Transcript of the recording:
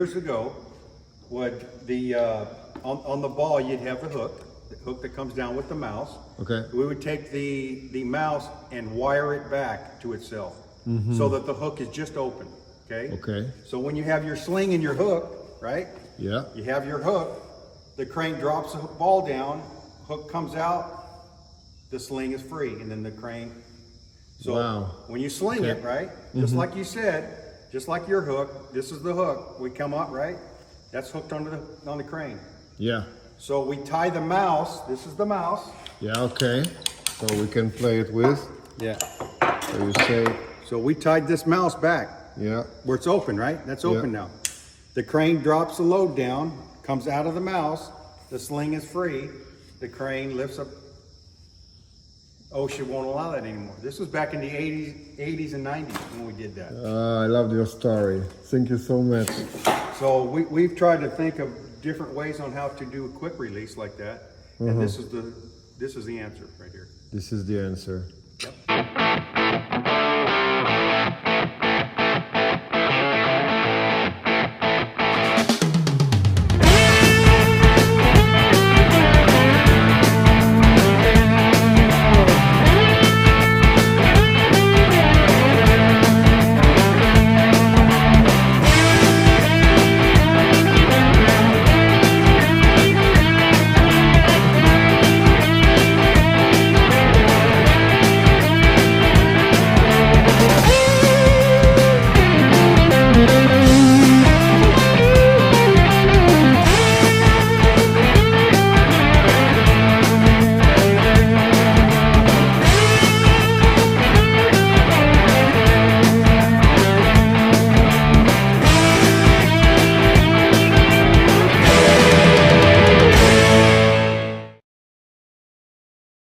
Years ago, would the on the ball you'd have the hook that comes down with the mouse. Okay. We would take the mouse and wire it back to itself, so that the hook is just open. Okay. Okay. So when you have your sling and your hook, right? Yeah. You have your hook. The crane drops the ball down. Hook comes out. The sling is free, and then the crane. So wow. when you sling it, right? Just like you said. Just like your hook, this is the hook. We come up, right? That's hooked on the crane. Yeah. So we tie the mouse. This is the mouse. Yeah, okay. So we can play it with. Yeah. So you say. So we tied this mouse back. Yeah. Where it's open, right? That's open now. The crane drops the load down, comes out of the mouse. The sling is free. The crane lifts up. OSHA won't allow that anymore. This was back in the 80s and 90s when we did that. I love your story. Thank you so much. So we've tried to think of different ways on how to do a quick release like that. And this is the answer right here. This is the answer. Yep.